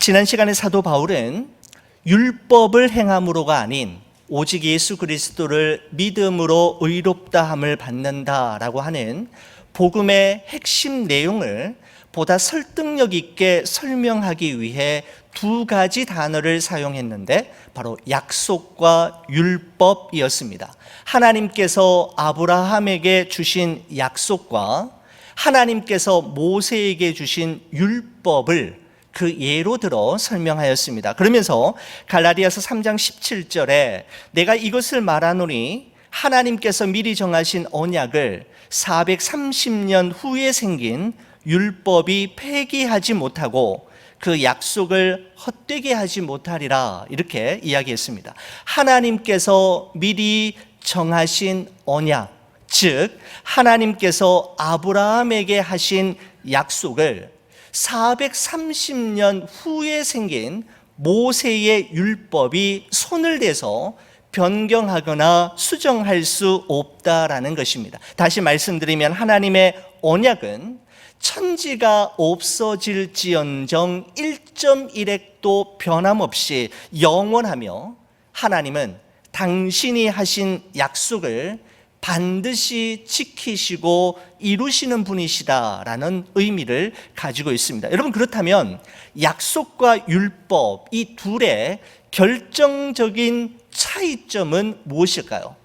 지난 시간에 사도 바울은 율법을 행함으로가 아닌 오직 예수 그리스도를 믿음으로 의롭다함을 받는다라고 하는 복음의 핵심 내용을 보다 설득력 있게 설명하기 위해 두 가지 단어를 사용했는데 바로 약속과 율법이었습니다. 하나님께서 아브라함에게 주신 약속과 하나님께서 모세에게 주신 율법을 그 예로 들어 설명하였습니다. 그러면서 갈라디아서 3장 17절에 내가 이것을 말하노니 하나님께서 미리 정하신 언약을 430년 후에 생긴 율법이 폐기하지 못하고 그 약속을 헛되게 하지 못하리라, 이렇게 이야기했습니다. 하나님께서 미리 정하신 언약, 즉 하나님께서 아브라함에게 하신 약속을 430년 후에 생긴 모세의 율법이 손을 대서 변경하거나 수정할 수 없다라는 것입니다. 다시 말씀드리면 하나님의 언약은 천지가 없어질지언정 1.1핵도 변함없이 영원하며 하나님은 당신이 하신 약속을 반드시 지키시고 이루시는 분이시다라는 의미를 가지고 있습니다. 여러분, 그렇다면 약속과 율법, 이 둘의 결정적인 차이점은 무엇일까요?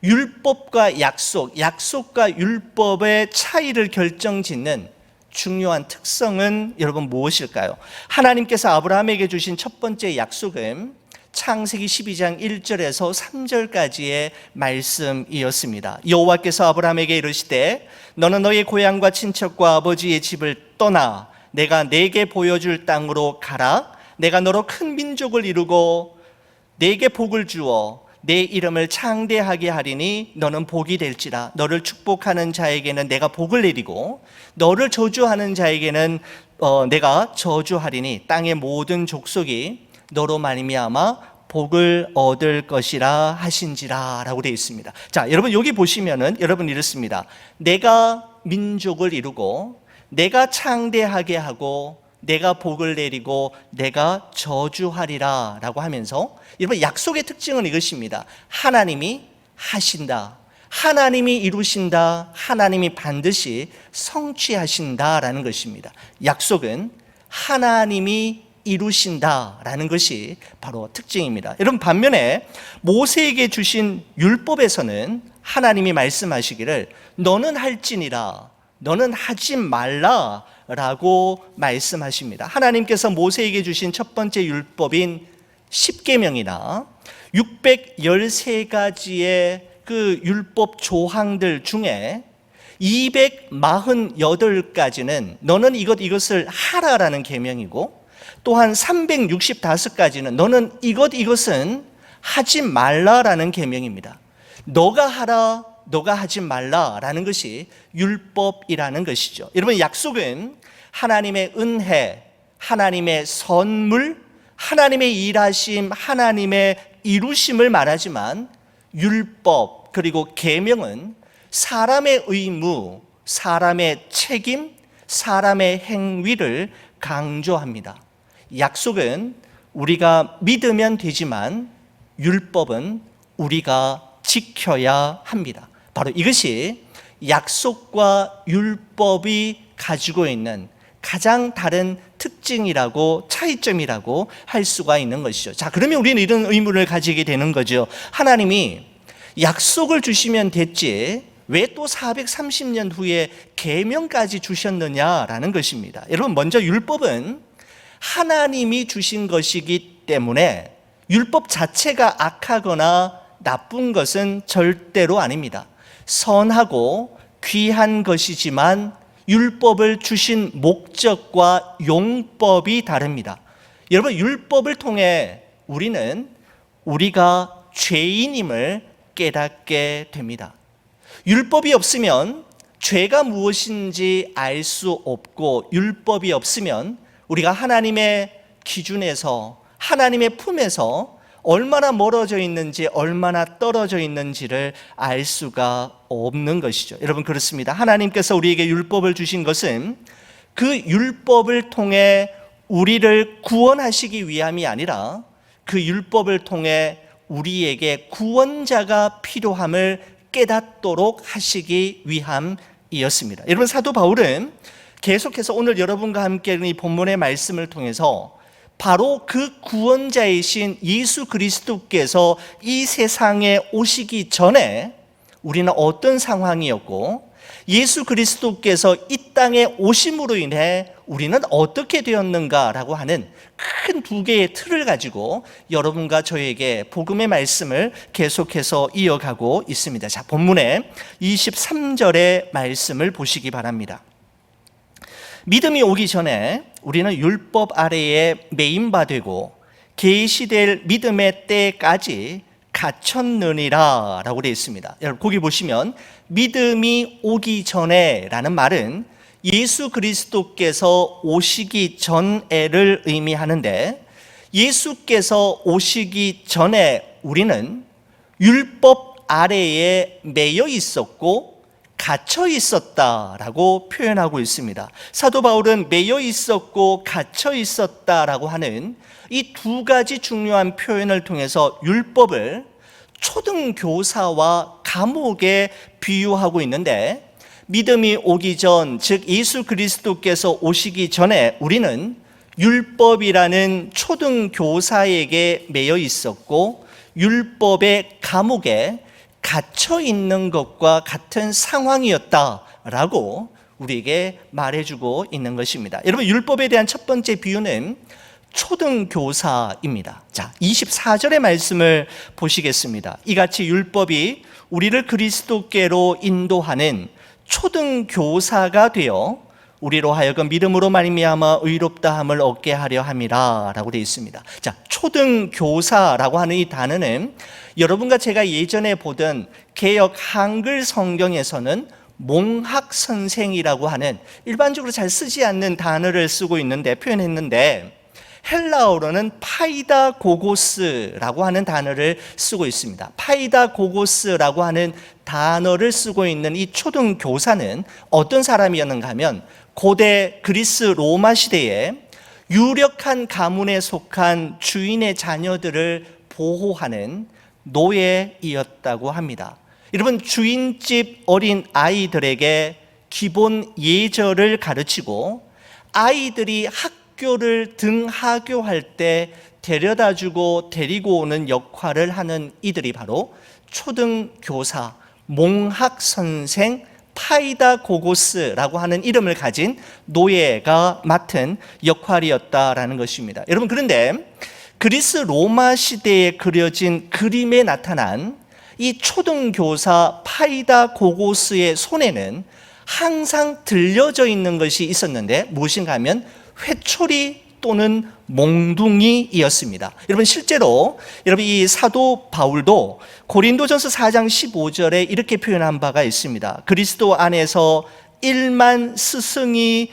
율법과 약속, 약속과 율법의 차이를 결정짓는 중요한 특성은 여러분 무엇일까요? 하나님께서 아브라함에게 주신 첫 번째 약속은 창세기 12장 1절에서 3절까지의 말씀이었습니다. 여호와께서 아브라함에게 이르시되 너는 너의 고향과 친척과 아버지의 집을 떠나 내가 네게 보여줄 땅으로 가라. 내가 너로 큰 민족을 이루고 네게 복을 주어 내 이름을 창대하게 하리니 너는 복이 될지라. 너를 축복하는 자에게는 내가 복을 내리고 너를 저주하는 자에게는 내가 저주하리니 땅의 모든 족속이 너로 말미암아 복을 얻을 것이라 하신지라 라고 되어 있습니다. 자, 여러분 여기 보시면은 여러분 이렇습니다. 내가 민족을 이루고 내가 창대하게 하고 내가 복을 내리고 내가 저주하리라 라고 하면서 여러분 약속의 특징은 이것입니다. 하나님이 하신다, 하나님이 이루신다, 하나님이 반드시 성취하신다라는 것입니다. 약속은 하나님이 이루신다라는 것이 바로 특징입니다. 여러분, 반면에 모세에게 주신 율법에서는 하나님이 말씀하시기를 너는 할지니라, 너는 하지 말라 라고 말씀하십니다. 하나님께서 모세에게 주신 첫 번째 율법인 10계명이나 613가지의 그 율법 조항들 중에 248가지는 너는 이것을 하라라는 계명이고, 또한 365가지는 너는 이것은 하지 말라라는 계명입니다. 너가 하라, 너가 하지 말라라는 것이 율법이라는 것이죠. 여러분, 약속은 하나님의 은혜, 하나님의 선물, 하나님의 일하심, 하나님의 이루심을 말하지만 율법 그리고 계명은 사람의 의무, 사람의 책임, 사람의 행위를 강조합니다. 약속은 우리가 믿으면 되지만 율법은 우리가 지켜야 합니다. 바로 이것이 약속과 율법이 가지고 있는 가장 다른 특징이라고, 차이점이라고 할 수가 있는 것이죠. 자, 그러면 우리는 이런 의문을 가지게 되는 거죠. 하나님이 약속을 주시면 됐지 왜 또 430년 후에 계명까지 주셨느냐라는 것입니다. 여러분, 먼저 율법은 하나님이 주신 것이기 때문에 율법 자체가 악하거나 나쁜 것은 절대로 아닙니다. 선하고 귀한 것이지만 율법을 주신 목적과 용법이 다릅니다. 여러분, 율법을 통해 우리가 죄인임을 깨닫게 됩니다. 율법이 없으면 죄가 무엇인지 알 수 없고, 율법이 없으면 우리가 하나님의 기준에서, 하나님의 품에서 얼마나 멀어져 있는지, 얼마나 떨어져 있는지를 알 수가 없는 것이죠. 여러분, 그렇습니다. 하나님께서 우리에게 율법을 주신 것은 그 율법을 통해 우리를 구원하시기 위함이 아니라 그 율법을 통해 우리에게 구원자가 필요함을 깨닫도록 하시기 위함이었습니다. 여러분, 사도 바울은 계속해서 오늘 여러분과 함께 이 본문의 말씀을 통해서 바로 그 구원자이신 예수 그리스도께서 이 세상에 오시기 전에 우리는 어떤 상황이었고, 예수 그리스도께서 이 땅에 오심으로 인해 우리는 어떻게 되었는가라고 하는 큰 두 개의 틀을 가지고 여러분과 저에게 복음의 말씀을 계속해서 이어가고 있습니다. 자, 본문의 23절의 말씀을 보시기 바랍니다. 믿음이 오기 전에 우리는 율법 아래에 매인바 되고 계시될 믿음의 때까지 갇혔느니라 라고 되어 있습니다. 여러분, 거기 보시면 믿음이 오기 전에 라는 말은 예수 그리스도께서 오시기 전에를 의미하는데, 예수께서 오시기 전에 우리는 율법 아래에 매여 있었고 갇혀 있었다라고 표현하고 있습니다. 사도 바울은 매여 있었고 갇혀 있었다라고 하는 이 두 가지 중요한 표현을 통해서 율법을 초등교사와 감옥에 비유하고 있는데, 믿음이 오기 전, 즉 예수 그리스도께서 오시기 전에 우리는 율법이라는 초등교사에게 매여 있었고 율법의 감옥에 갇혀 있는 것과 같은 상황이었다라고 우리에게 말해주고 있는 것입니다. 여러분, 율법에 대한 첫 번째 비유는 초등교사입니다. 자, 24절의 말씀을 보시겠습니다. 이같이 율법이 우리를 그리스도께로 인도하는 초등교사가 되어 우리로 하여금 믿음으로 말미암아 의롭다함을 얻게 하려 함이라 라고 되어 있습니다. 자, 초등교사라고 하는 이 단어는 여러분과 제가 예전에 보던 개역 한글 성경에서는 몽학선생이라고 하는 일반적으로 잘 쓰지 않는 단어를 쓰고 있는데, 표현했는데, 헬라어로는 파이다고고스라고 하는 단어를 쓰고 있습니다. 파이다고고스라고 하는 단어를 쓰고 있는 이 초등교사는 어떤 사람이었는가 하면 고대 그리스 로마 시대에 유력한 가문에 속한 주인의 자녀들을 보호하는 노예이었다고 합니다. 여러분, 주인집 어린 아이들에게 기본 예절을 가르치고 아이들이 학교를 등하교할 때 데려다주고 데리고 오는 역할을 하는 이들이 바로 초등교사, 몽학선생, 파이다고고스라고 하는 이름을 가진 노예가 맡은 역할이었다라는 것입니다. 여러분, 그런데 그리스 로마 시대에 그려진 그림에 나타난 이 초등교사 파이다고고스의 손에는 항상 들려져 있는 것이 있었는데, 무엇인가 하면 회초리 또는 몽둥이였습니다. 여러분, 실제로 여러분 이 사도 바울도 고린도전서 4장 15절에 이렇게 표현한 바가 있습니다. 그리스도 안에서 1만 스승이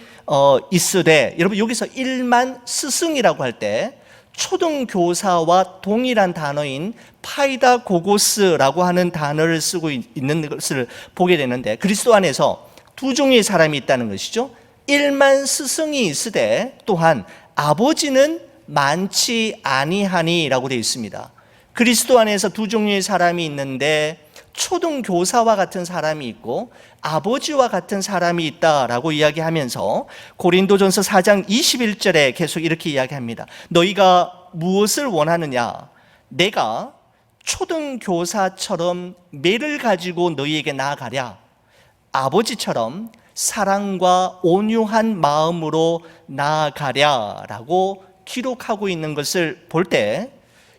있으되, 여러분 여기서 1만 스승이라고 할 때 초등교사와 동일한 단어인 파이다고고스라고 하는 단어를 쓰고 있는 것을 보게 되는데, 그리스도 안에서 두 종류의 사람이 있다는 것이죠. 1만 스승이 있으되 또한 아버지는 많지 아니하니라고 되어 있습니다. 그리스도 안에서 두 종류의 사람이 있는데, 초등교사와 같은 사람이 있고 아버지와 같은 사람이 있다라고 이야기하면서 고린도전서 4장 21절에 계속 이렇게 이야기합니다. 너희가 무엇을 원하느냐? 내가 초등교사처럼 매를 가지고 너희에게 나아가랴? 아버지처럼 사랑과 온유한 마음으로 나아가랴라고 기록하고 있는 것을 볼 때,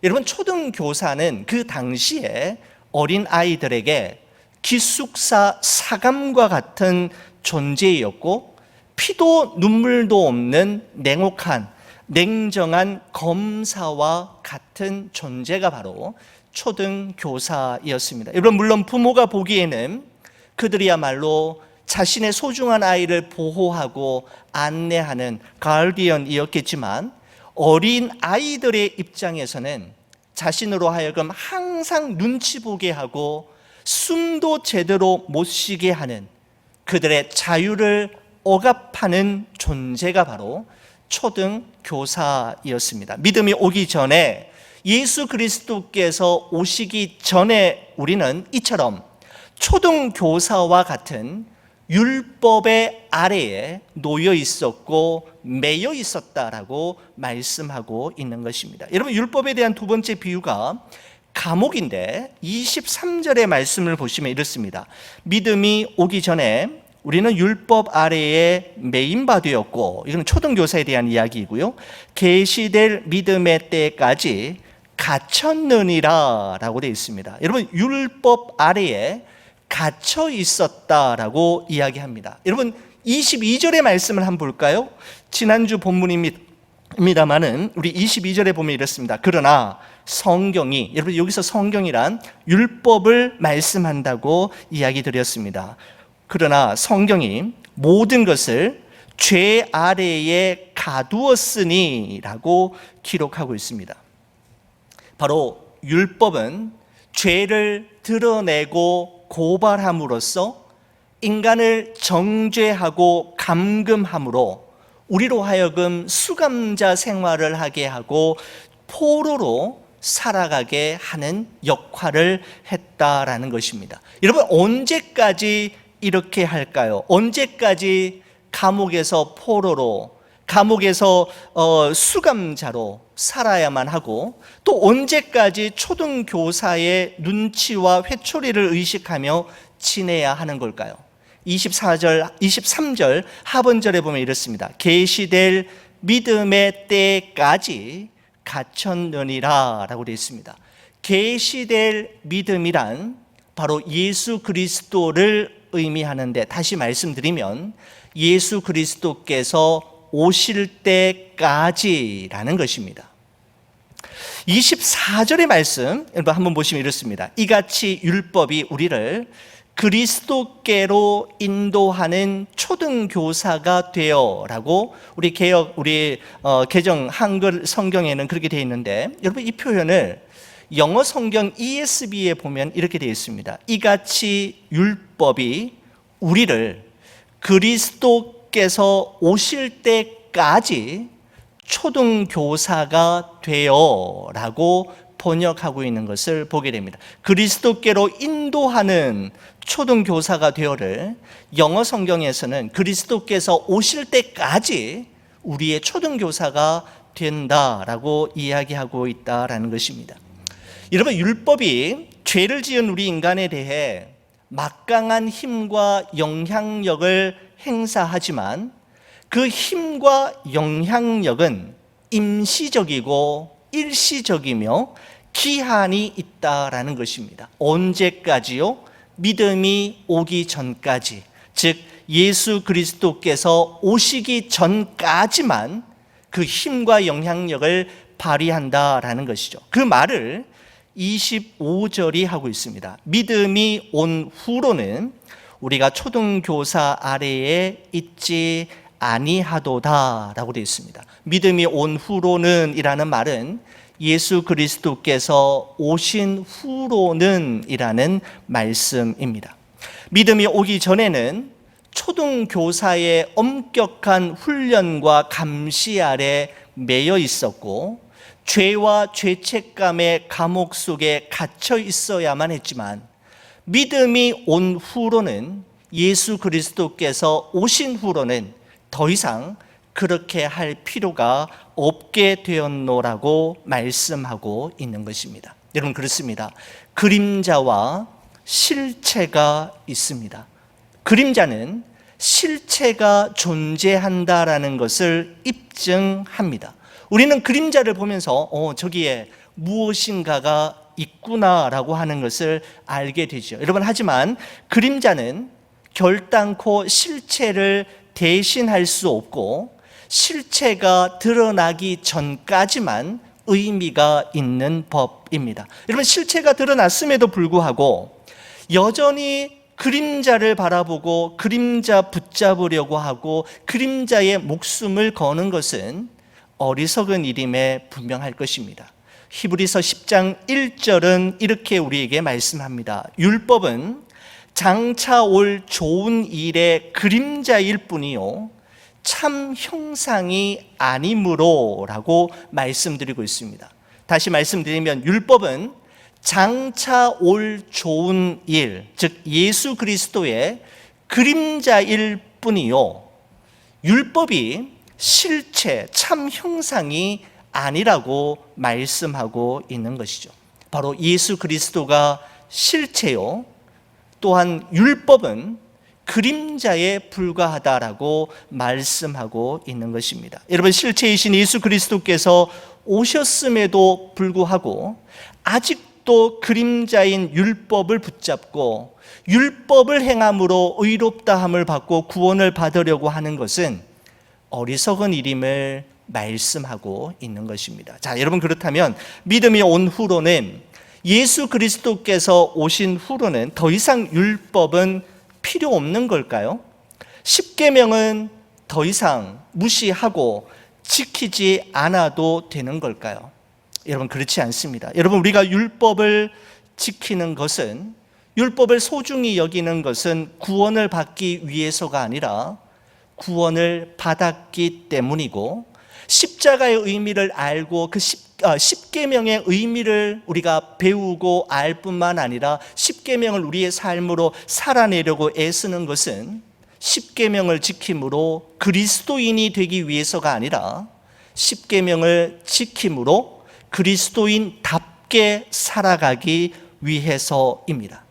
여러분, 초등교사는 그 당시에 어린 아이들에게 기숙사 사감과 같은 존재였고, 피도 눈물도 없는 냉혹한 냉정한 검사와 같은 존재가 바로 초등교사였습니다. 여러분, 물론 부모가 보기에는 그들이야말로 자신의 소중한 아이를 보호하고 안내하는 가디언이었겠지만, 어린 아이들의 입장에서는 자신으로 하여금 항상 눈치 보게 하고 숨도 제대로 못 쉬게 하는, 그들의 자유를 억압하는 존재가 바로 초등 교사였습니다. 믿음이 오기 전에, 예수 그리스도께서 오시기 전에 우리는 이처럼 초등 교사와 같은 율법의 아래에 놓여 있었고 매여 있었다라고 말씀하고 있는 것입니다. 여러분, 율법에 대한 두 번째 비유가 감옥인데 23절의 말씀을 보시면 이렇습니다. 믿음이 오기 전에 우리는 율법 아래에 매인 바 되었고, 이건 초등교사에 대한 이야기이고요. 계시될 믿음의 때까지 갇혔느니라 라고 되어 있습니다. 여러분, 율법 아래에 갇혀 있었다라고 이야기합니다. 여러분, 22절의 말씀을 한번 볼까요? 지난주 본문입니다만은 우리 22절에 보면 이렇습니다. 그러나 성경이, 여러분 여기서 성경이란 율법을 말씀한다고 이야기 드렸습니다. 그러나 성경이 모든 것을 죄 아래에 가두었으니 라고 기록하고 있습니다. 바로 율법은 죄를 드러내고 고발함으로써 인간을 정죄하고 감금함으로 우리로 하여금 수감자 생활을 하게 하고 포로로 살아가게 하는 역할을 했다라는 것입니다. 여러분, 언제까지 이렇게 할까요? 언제까지 감옥에서 포로로, 감옥에서 수감자로 살아야만 하고, 또 언제까지 초등교사의 눈치와 회초리를 의식하며 지내야 하는 걸까요? 23절 하반절에 보면 이렇습니다. 계시될 믿음의 때까지 갇혔느니라 라고 되어 있습니다. 계시될 믿음이란 바로 예수 그리스도를 의미하는데, 다시 말씀드리면 예수 그리스도께서 오실 때까지라는 것입니다. 24절의 말씀 여러분 한번 보시면 이렇습니다. 이같이 율법이 우리를 그리스도께로 인도하는 초등교사가 되어라고 우리 개정 한글 성경에는 그렇게 되어 있는데, 여러분 이 표현을 영어 성경 ESV에 보면 이렇게 되어 있습니다. 이같이 율법이 우리를 그리스도께서 오실 때까지 초등교사가 되어라고 번역하고 있는 것을 보게 됩니다. 그리스도께로 인도하는 초등교사가 되어를 영어 성경에서는 그리스도께서 오실 때까지 우리의 초등교사가 된다라고 이야기하고 있다라는 것입니다. 여러분, 율법이 죄를 지은 우리 인간에 대해 막강한 힘과 영향력을 행사하지만 그 힘과 영향력은 임시적이고 일시적이며 기한이 있다라는 것입니다. 언제까지요? 믿음이 오기 전까지, 즉 예수 그리스도께서 오시기 전까지만 그 힘과 영향력을 발휘한다라는 것이죠. 그 말을 25절이 하고 있습니다. 믿음이 온 후로는 우리가 초등교사 아래에 있지 아니하도다라고 되어 있습니다. 믿음이 온 후로는 이라는 말은 예수 그리스도께서 오신 후로는 이라는 말씀입니다. 믿음이 오기 전에는 초등교사의 엄격한 훈련과 감시 아래 매여 있었고 죄와 죄책감의 감옥 속에 갇혀 있어야만 했지만, 믿음이 온 후로는, 예수 그리스도께서 오신 후로는 더 이상 그렇게 할 필요가 없게 되었노라고 말씀하고 있는 것입니다. 여러분, 그렇습니다. 그림자와 실체가 있습니다. 그림자는 실체가 존재한다라는 것을 입증합니다. 우리는 그림자를 보면서 저기에 무엇인가가 있구나라고 하는 것을 알게 되죠. 여러분, 하지만 그림자는 결단코 실체를 대신할 수 없고 실체가 드러나기 전까지만 의미가 있는 법입니다. 여러분, 실체가 드러났음에도 불구하고 여전히 그림자를 바라보고 그림자 붙잡으려고 하고 그림자의 목숨을 거는 것은 어리석은 일임에 분명할 것입니다. 히브리서 10장 1절은 이렇게 우리에게 말씀합니다. 율법은 장차 올 좋은 일의 그림자일 뿐이요 참 형상이 아니므로 라고 말씀드리고 있습니다. 다시 말씀드리면 율법은 장차 올 좋은 일, 즉 예수 그리스도의 그림자일 뿐이요, 율법이 실체, 참 형상이 아니라고 말씀하고 있는 것이죠. 바로 예수 그리스도가 실체요, 또한 율법은 그림자에 불과하다라고 말씀하고 있는 것입니다. 여러분, 실체이신 예수 그리스도께서 오셨음에도 불구하고 아직도 그림자인 율법을 붙잡고 율법을 행함으로 의롭다함을 받고 구원을 받으려고 하는 것은 어리석은 일임을 말씀하고 있는 것입니다. 자, 여러분, 그렇다면 믿음이 온 후로는, 예수 그리스도께서 오신 후로는 더 이상 율법은 필요 없는 걸까요? 십계명은 더 이상 무시하고 지키지 않아도 되는 걸까요? 여러분, 그렇지 않습니다. 여러분, 우리가 율법을 지키는 것은, 율법을 소중히 여기는 것은 구원을 받기 위해서가 아니라 구원을 받았기 때문이고, 십자가의 의미를 알고 그 십계명의 의미를 우리가 배우고 알 뿐만 아니라 십계명을 우리의 삶으로 살아내려고 애쓰는 것은 십계명을 지킴으로 그리스도인이 되기 위해서가 아니라 십계명을 지킴으로 그리스도인답게 살아가기 위해서입니다.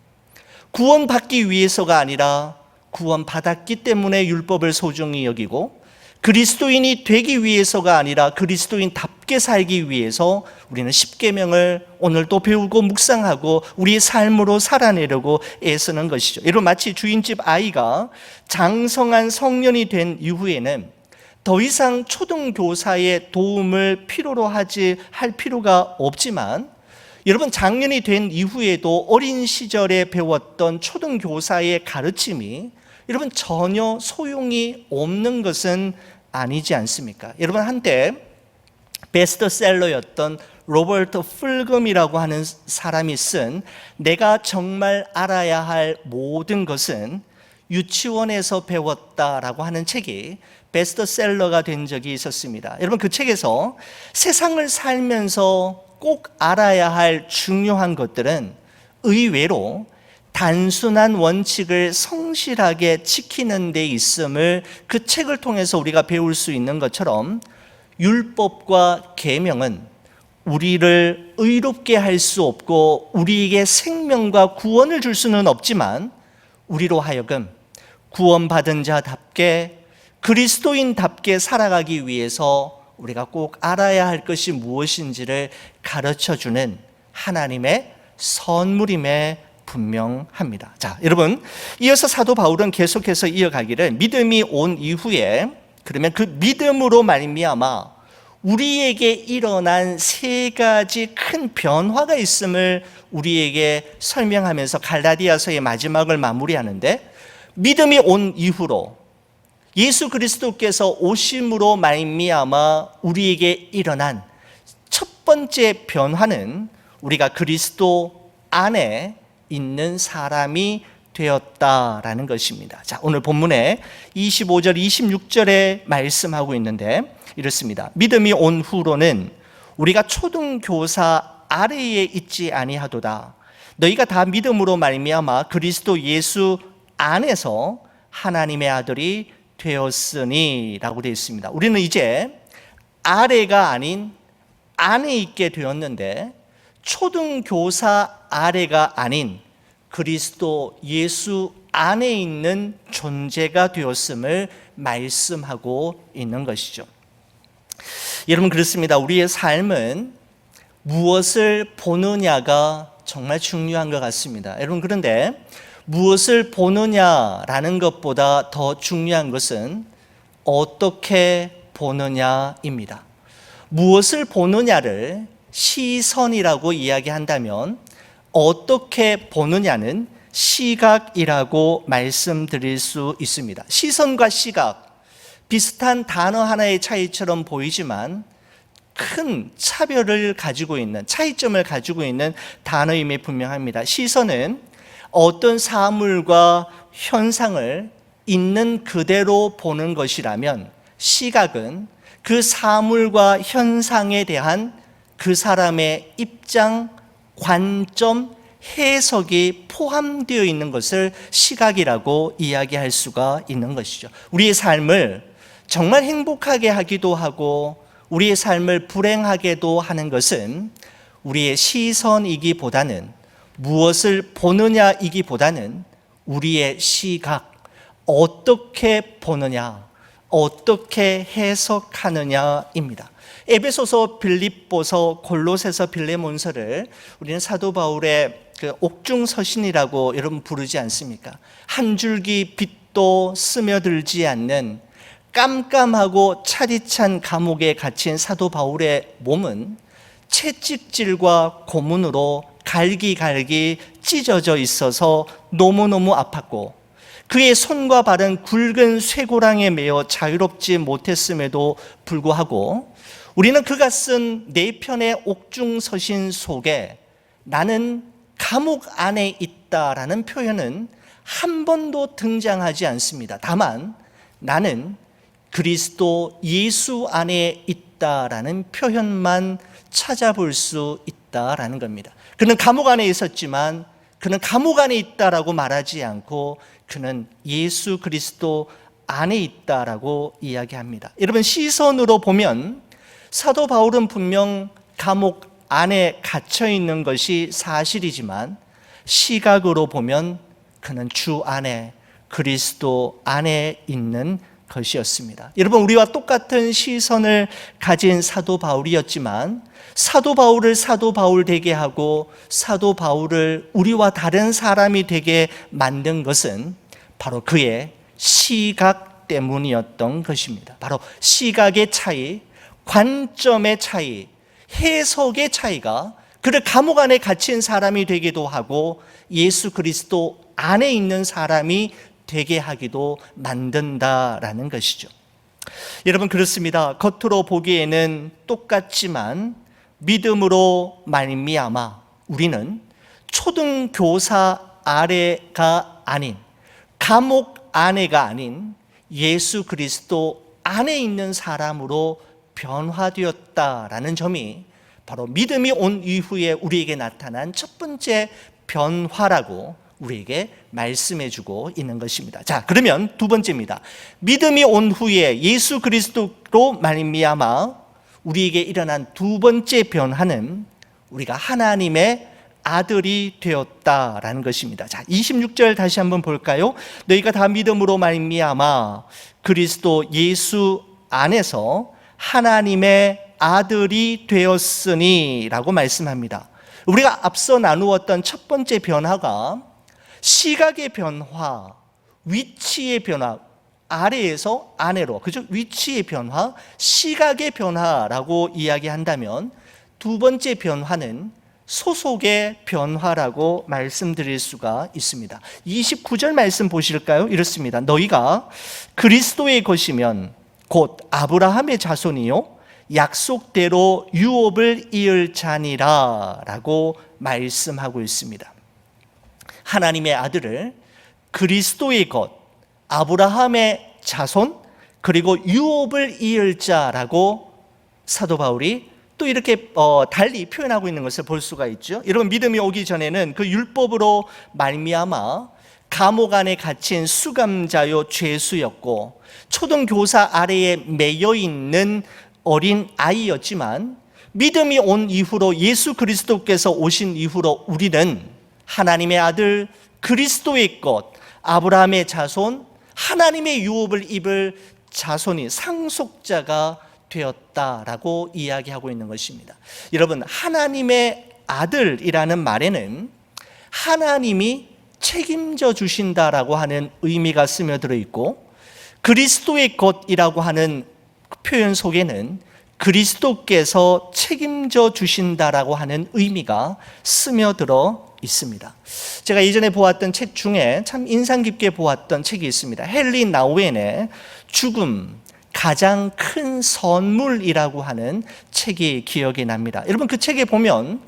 구원받기 위해서가 아니라 구원받았기 때문에 율법을 소중히 여기고, 그리스도인이 되기 위해서가 아니라 그리스도인답게 살기 위해서 우리는 십계명을 오늘도 배우고 묵상하고 우리의 삶으로 살아내려고 애쓰는 것이죠. 여러분, 마치 주인집 아이가 장성한 성년이 된 이후에는 더 이상 초등교사의 도움을 필요로 할 필요가 없지만, 여러분, 장년이 된 이후에도 어린 시절에 배웠던 초등교사의 가르침이 여러분 전혀 소용이 없는 것은 아니지 않습니까? 여러분, 한때 베스트셀러였던 로버트 풀금이라고 하는 사람이 쓴 내가 정말 알아야 할 모든 것은 유치원에서 배웠다라고 하는 책이 베스트셀러가 된 적이 있었습니다. 여러분, 그 책에서 세상을 살면서 꼭 알아야 할 중요한 것들은 의외로 단순한 원칙을 성실하게 지키는 데 있음을 그 책을 통해서 우리가 배울 수 있는 것처럼, 율법과 계명은 우리를 의롭게 할 수 없고 우리에게 생명과 구원을 줄 수는 없지만, 우리로 하여금 구원받은 자답게 그리스도인답게 살아가기 위해서 우리가 꼭 알아야 할 것이 무엇인지를 가르쳐주는 하나님의 선물임에 분명합니다. 자, 여러분, 이어서 사도 바울은 계속해서 이어가기를, 믿음이 온 이후에, 그러면 그 믿음으로 말미암아 우리에게 일어난 세 가지 큰 변화가 있음을 우리에게 설명하면서 갈라디아서의 마지막을 마무리하는데, 믿음이 온 이후로 예수 그리스도께서 오심으로 말미암아 우리에게 일어난 첫 번째 변화는 우리가 그리스도 안에 있는 사람이 되었다라는 것입니다. 자, 오늘 본문에 25절, 26절에 말씀하고 있는데 이렇습니다. 믿음이 온 후로는 우리가 초등교사 아래에 있지 아니하도다. 너희가 다 믿음으로 말미암아 그리스도 예수 안에서 하나님의 아들이 되었으니 라고 되어 있습니다. 우리는 이제 아래가 아닌 안에 있게 되었는데, 초등교사 아래가 아닌 그리스도 예수 안에 있는 존재가 되었음을 말씀하고 있는 것이죠. 여러분, 그렇습니다. 우리의 삶은 무엇을 보느냐가 정말 중요한 것 같습니다. 여러분, 그런데 무엇을 보느냐라는 것보다 더 중요한 것은 어떻게 보느냐입니다. 무엇을 보느냐를 시선이라고 이야기한다면, 어떻게 보느냐는 시각이라고 말씀드릴 수 있습니다. 시선과 시각, 비슷한 단어 하나의 차이처럼 보이지만 큰 차별을 가지고 있는, 차이점을 가지고 있는 단어임이 분명합니다. 시선은 어떤 사물과 현상을 있는 그대로 보는 것이라면, 시각은 그 사물과 현상에 대한 그 사람의 입장, 관점, 해석이 포함되어 있는 것을 시각이라고 이야기할 수가 있는 것이죠. 우리의 삶을 정말 행복하게 하기도 하고 우리의 삶을 불행하게도 하는 것은 우리의 시선이기보다는, 무엇을 보느냐이기보다는 우리의 시각, 어떻게 보느냐, 어떻게 해석하느냐입니다. 에베소서, 빌립보서, 골로새서, 빌레몬서를 우리는 사도 바울의 그 옥중서신이라고 여러분 부르지 않습니까? 한 줄기 빛도 스며들지 않는 깜깜하고 차디찬 감옥에 갇힌 사도 바울의 몸은 채찍질과 고문으로 갈기갈기 찢어져 있어서 너무너무 아팠고, 그의 손과 발은 굵은 쇠고랑에 매여 자유롭지 못했음에도 불구하고 우리는 그가 쓴 4편의 옥중서신 속에 나는 감옥 안에 있다라는 표현은 한 번도 등장하지 않습니다. 다만 나는 그리스도 예수 안에 있다라는 표현만 찾아볼 수 있다라는 겁니다. 그는 감옥 안에 있었지만 그는 감옥 안에 있다라고 말하지 않고 그는 예수 그리스도 안에 있다라고 이야기합니다. 여러분, 시선으로 보면 사도 바울은 분명 감옥 안에 갇혀 있는 것이 사실이지만 시각으로 보면 그는 주 안에, 그리스도 안에 있는 것이었습니다. 여러분, 우리와 똑같은 시선을 가진 사도 바울이었지만 사도 바울을 사도 바울 되게 하고 사도 바울을 우리와 다른 사람이 되게 만든 것은 바로 그의 시각 때문이었던 것입니다. 바로 시각의 차이, 관점의 차이, 해석의 차이가 그를 감옥 안에 갇힌 사람이 되기도 하고 예수 그리스도 안에 있는 사람이 되게 하기도 만든다라는 것이죠. 여러분, 그렇습니다. 겉으로 보기에는 똑같지만 믿음으로 말미암아 우리는 초등교사 아래가 아닌, 감옥 안에가 아닌 예수 그리스도 안에 있는 사람으로 변화되었다라는 점이 바로 믿음이 온 이후에 우리에게 나타난 첫 번째 변화라고 우리에게 말씀해 주고 있는 것입니다. 자, 그러면 두 번째입니다. 믿음이 온 후에 예수 그리스도로 말미암아 우리에게 일어난 두 번째 변화는 우리가 하나님의 아들이 되었다라는 것입니다. 자, 26절 다시 한번 볼까요? 너희가 다 믿음으로 말미암아 그리스도 예수 안에서 하나님의 아들이 되었으니 라고 말씀합니다. 우리가 앞서 나누었던 첫 번째 변화가 시각의 변화, 위치의 변화, 아래에서 아래로, 그죠? 위치의 변화, 시각의 변화라고 이야기한다면 두 번째 변화는 소속의 변화라고 말씀드릴 수가 있습니다. 29절 말씀 보실까요? 이렇습니다. 너희가 그리스도의 것이면 곧 아브라함의 자손이요 약속대로 유업을 이을 자니라 라고 말씀하고 있습니다. 하나님의 아들을 그리스도의 것, 아브라함의 자손, 그리고 유업을 이을 자라고 사도 바울이 또 이렇게 달리 표현하고 있는 것을 볼 수가 있죠. 여러분, 믿음이 오기 전에는 그 율법으로 말미암아 감옥 안에 갇힌 수감자요 죄수였고 초등교사 아래에 매여 있는 어린 아이였지만 믿음이 온 이후로, 예수 그리스도께서 오신 이후로 우리는 하나님의 아들 그리스도의 것, 아브라함의 자손, 하나님의 유업을 입을 자손이, 상속자가 되었다라고 이야기하고 있는 것입니다. 여러분, 하나님의 아들이라는 말에는 하나님이 책임져 주신다라고 하는 의미가 스며들어 있고, 그리스도의 것이라고 하는 표현 속에는 그리스도께서 책임져 주신다라고 하는 의미가 스며들어 있습니다. 제가 예전에 보았던 책 중에 참 인상 깊게 보았던 책이 있습니다. 헨리 나우엔의 죽음, 가장 큰 선물이라고 하는 책이 기억이 납니다. 여러분, 그 책에 보면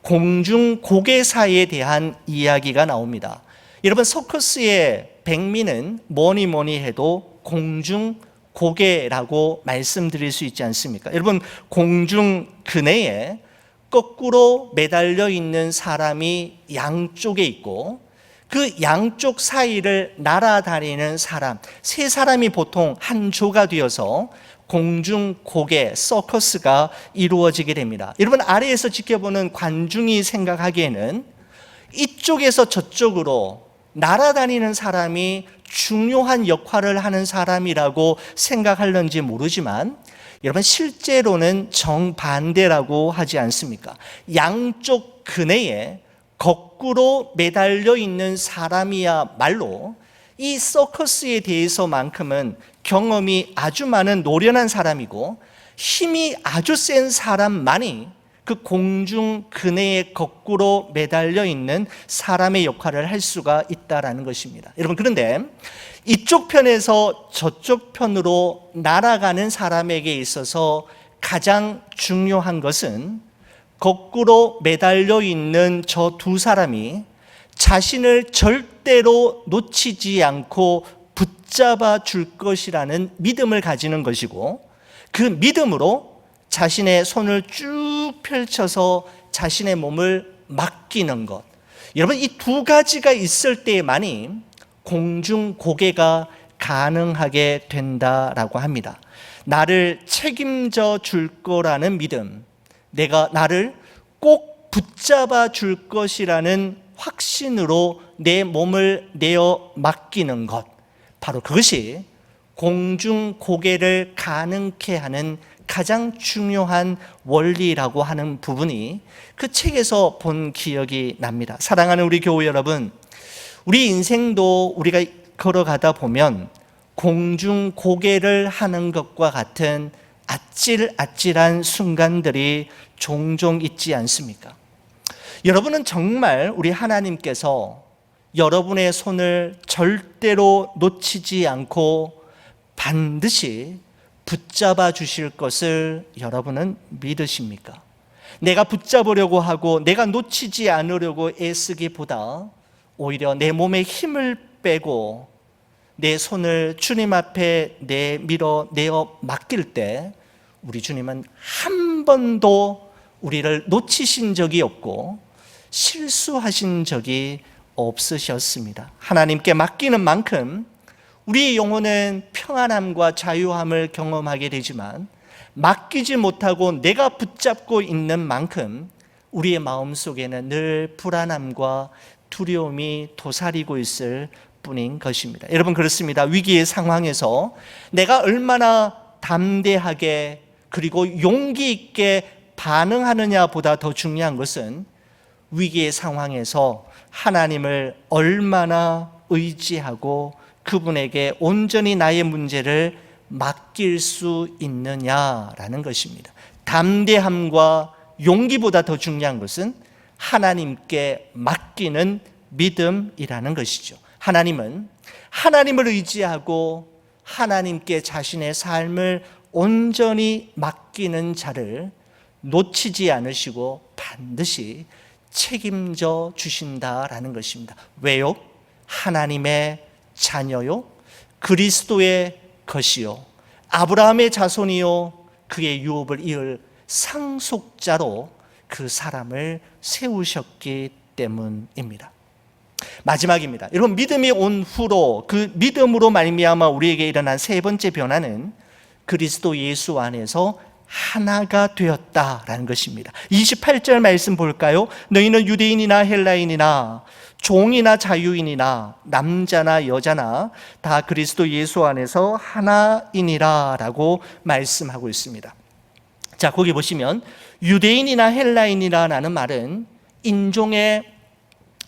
공중 고개사에 대한 이야기가 나옵니다. 여러분, 서커스의 백미는 뭐니 해도 공중 고개라고 말씀드릴 수 있지 않습니까? 여러분, 공중 근해에 거꾸로 매달려 있는 사람이 양쪽에 있고 그 양쪽 사이를 날아다니는 사람, 세 사람이 보통 한 조가 되어서 공중 고개, 서커스가 이루어지게 됩니다. 여러분, 아래에서 지켜보는 관중이 생각하기에는 이쪽에서 저쪽으로 날아다니는 사람이 중요한 역할을 하는 사람이라고 생각할런지 모르지만 여러분, 실제로는 정반대라고 하지 않습니까? 양쪽 근해에 거꾸로 매달려 있는 사람이야말로 이 서커스에 대해서만큼은 경험이 아주 많은 노련한 사람이고 힘이 아주 센 사람만이 그 공중 근해에 거꾸로 매달려 있는 사람의 역할을 할 수가 있다라는 것입니다. 여러분, 그런데 이쪽 편에서 저쪽 편으로 날아가는 사람에게 있어서 가장 중요한 것은 거꾸로 매달려 있는 저 두 사람이 자신을 절대로 놓치지 않고 붙잡아 줄 것이라는 믿음을 가지는 것이고 그 믿음으로 자신의 손을 쭉 펼쳐서 자신의 몸을 맡기는 것. 여러분, 이 두 가지가 있을 때만이 공중 고개가 가능하게 된다라고 합니다. 나를 책임져 줄 거라는 믿음, 내가 나를 꼭 붙잡아 줄 것이라는 확신으로 내 몸을 내어 맡기는 것, 바로 그것이 공중 고개를 가능케 하는 가장 중요한 원리라고 하는 부분이 그 책에서 본 기억이 납니다. 사랑하는 우리 교우 여러분, 우리 인생도 우리가 걸어가다 보면 공중 고개를 하는 것과 같은 아찔아찔한 순간들이 종종 있지 않습니까? 여러분은 정말 우리 하나님께서 여러분의 손을 절대로 놓치지 않고 반드시 붙잡아 주실 것을 여러분은 믿으십니까? 내가 붙잡으려고 하고 내가 놓치지 않으려고 애쓰기보다 오히려 내 몸에 힘을 빼고 내 손을 주님 앞에 내어 맡길 때 우리 주님은 한 번도 우리를 놓치신 적이 없고 실수하신 적이 없으셨습니다. 하나님께 맡기는 만큼 우리의 영혼은 평안함과 자유함을 경험하게 되지만 맡기지 못하고 내가 붙잡고 있는 만큼 우리의 마음속에는 늘 불안함과 두려움이 도사리고 있을 뿐인 것입니다. 여러분, 그렇습니다. 위기의 상황에서 내가 얼마나 담대하게 그리고 용기 있게 반응하느냐 보다 더 중요한 것은 위기의 상황에서 하나님을 얼마나 의지하고 그분에게 온전히 나의 문제를 맡길 수 있느냐라는 것입니다. 담대함과 용기보다 더 중요한 것은 하나님께 맡기는 믿음이라는 것이죠. 하나님은 하나님을 의지하고 하나님께 자신의 삶을 온전히 맡기는 자를 놓치지 않으시고 반드시 책임져 주신다라는 것입니다. 왜요? 하나님의 자녀요, 그리스도의 것이요, 아브라함의 자손이요, 그의 유업을 이을 상속자로 그 사람을 세우셨기 때문입니다. 마지막입니다. 여러분, 믿음이 온 후로 그 믿음으로 말미암아 우리에게 일어난 세 번째 변화는 그리스도 예수 안에서 하나가 되었다라는 것입니다. 28절 말씀 볼까요? 너희는 유대인이나 헬라인이나 종이나 자유인이나 남자나 여자나 다 그리스도 예수 안에서 하나이니라 라고 말씀하고 있습니다. 자, 거기 보시면 유대인이나 헬라인이라는 말은 인종의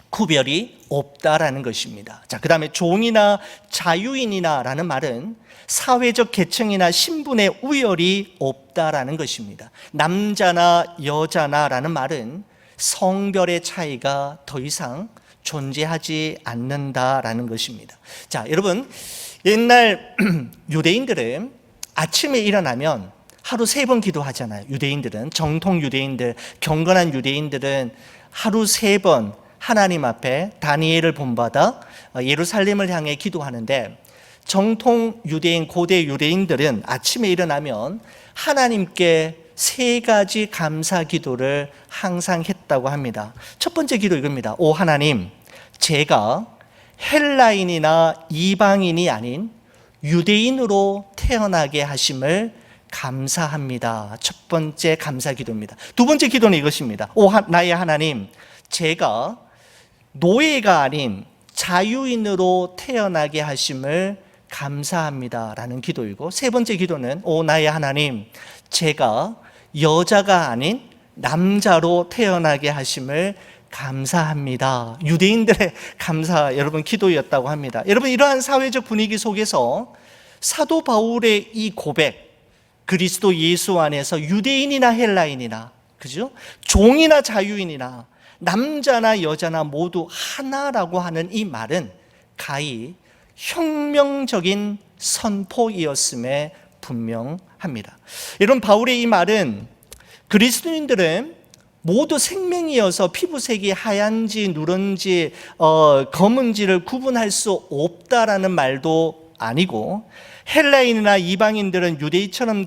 구별이 없다라는 것입니다. 자, 그 다음에 종이나 자유인이나라는 말은 사회적 계층이나 신분의 우열이 없다라는 것입니다. 남자나 여자나라는 말은 성별의 차이가 더 이상 존재하지 않는다라는 것입니다. 자, 여러분, 옛날 유대인들은 아침에 일어나면 하루 3번 기도하잖아요. 유대인들은, 정통 유대인들, 경건한 유대인들은 하루 3번 하나님 앞에 다니엘을 본받아 예루살렘을 향해 기도하는데, 정통 유대인, 고대 유대인들은 아침에 일어나면 하나님께 세 가지 감사 기도를 항상 했다고 합니다. 첫 번째 기도 이겁니다. 오 하나님, 제가 헬라인이나 이방인이 아닌 유대인으로 태어나게 하심을 감사합니다. 첫 번째 감사 기도입니다. 두 번째 기도는 이것입니다. 오 나의 하나님, 제가 노예가 아닌 자유인으로 태어나게 하심을 감사합니다 라는 기도이고, 세 번째 기도는 오 나의 하나님, 제가 여자가 아닌 남자로 태어나게 하심을 감사합니다. 유대인들의 감사 여러분 기도였다고 합니다. 여러분, 이러한 사회적 분위기 속에서 사도 바울의 이 고백, 그리스도 예수 안에서 유대인이나 헬라인이나, 그죠? 종이나 자유인이나 남자나 여자나 모두 하나라고 하는 이 말은 가히 혁명적인 선포이었음에 분명합니다. 여러분, 바울의 이 말은 그리스도인들은 모두 생명이어서 피부색이 하얀지 누런지 검은지를 구분할 수 없다라는 말도 아니고, 헬라인이나 이방인들은 유대인처럼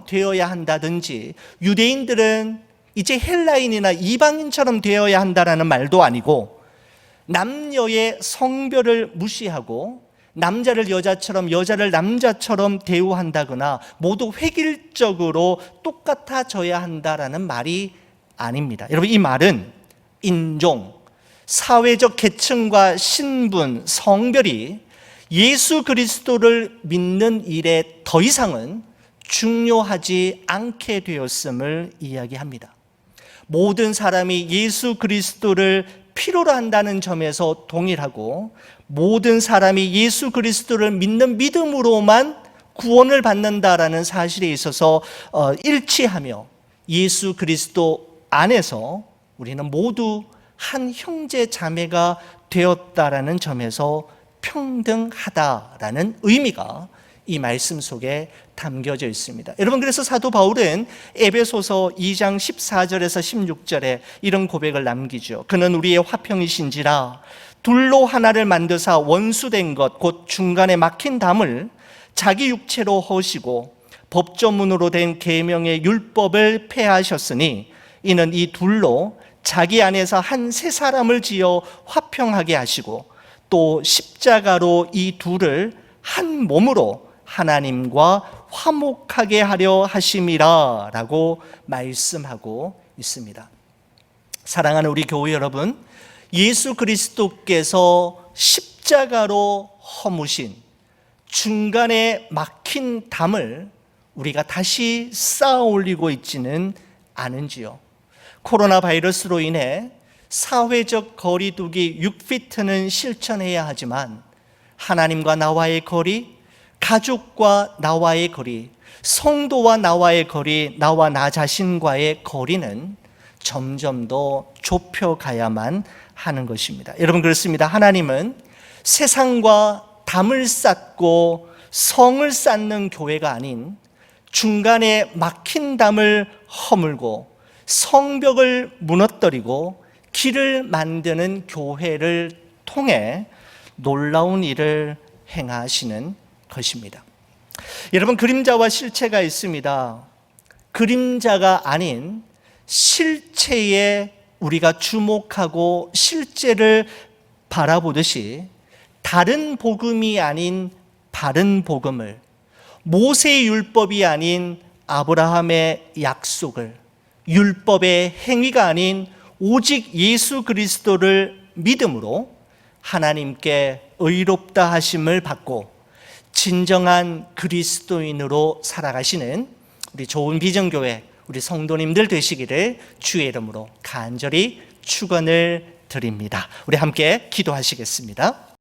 되어야 한다든지, 유대인들은 이제 헬라인이나 이방인처럼 되어야 한다라는 말도 아니고, 남녀의 성별을 무시하고 남자를 여자처럼 여자를 남자처럼 대우한다거나 모두 획일적으로 똑같아져야 한다라는 말이 아닙니다. 여러분, 이 말은 인종, 사회적 계층과 신분, 성별이 예수 그리스도를 믿는 일에 더 이상은 중요하지 않게 되었음을 이야기합니다. 모든 사람이 예수 그리스도를 필요로 한다는 점에서 동일하고, 모든 사람이 예수 그리스도를 믿는 믿음으로만 구원을 받는다라는 사실에 있어서 일치하며, 예수 그리스도 안에서 우리는 모두 한 형제 자매가 되었다라는 점에서 평등하다라는 의미가 이 말씀 속에 담겨져 있습니다. 여러분, 그래서 사도 바울은 에베소서 2장 14절에서 16절에 이런 고백을 남기죠. 그는 우리의 화평이신지라 둘로 하나를 만드사 원수된 것 곧 중간에 막힌 담을 자기 육체로 허시고 법조문으로 된 계명의 율법을 폐하셨으니 이는 이 둘로 자기 안에서 한 새 사람을 지어 화평하게 하시고 또 십자가로 이 둘을 한 몸으로 하나님과 화목하게 하려 하심이라 라고 말씀하고 있습니다. 사랑하는 우리 교회 여러분, 예수 그리스도께서 십자가로 허무신 중간에 막힌 담을 우리가 다시 쌓아 올리고 있지는 않은지요? 코로나 바이러스로 인해 사회적 거리두기 6피트는 실천해야 하지만 하나님과 나와의 거리, 가족과 나와의 거리, 성도와 나와의 거리, 나와 나 자신과의 거리는 점점 더 좁혀가야만 하는 것입니다. 여러분, 그렇습니다. 하나님은 세상과 담을 쌓고 성을 쌓는 교회가 아닌 중간에 막힌 담을 허물고 성벽을 무너뜨리고 길을 만드는 교회를 통해 놀라운 일을 행하시는 것입니다. 여러분, 그림자와 실체가 있습니다. 그림자가 아닌 실체에 우리가 주목하고 실제를 바라보듯이 다른 복음이 아닌 바른 복음을, 모세의 율법이 아닌 아브라함의 약속을, 율법의 행위가 아닌 오직 예수 그리스도를 믿음으로 하나님께 의롭다 하심을 받고 진정한 그리스도인으로 살아가시는 우리 좋은 비전교회, 우리 성도님들 되시기를 주의 이름으로 간절히 축원을 드립니다. 우리 함께 기도하시겠습니다.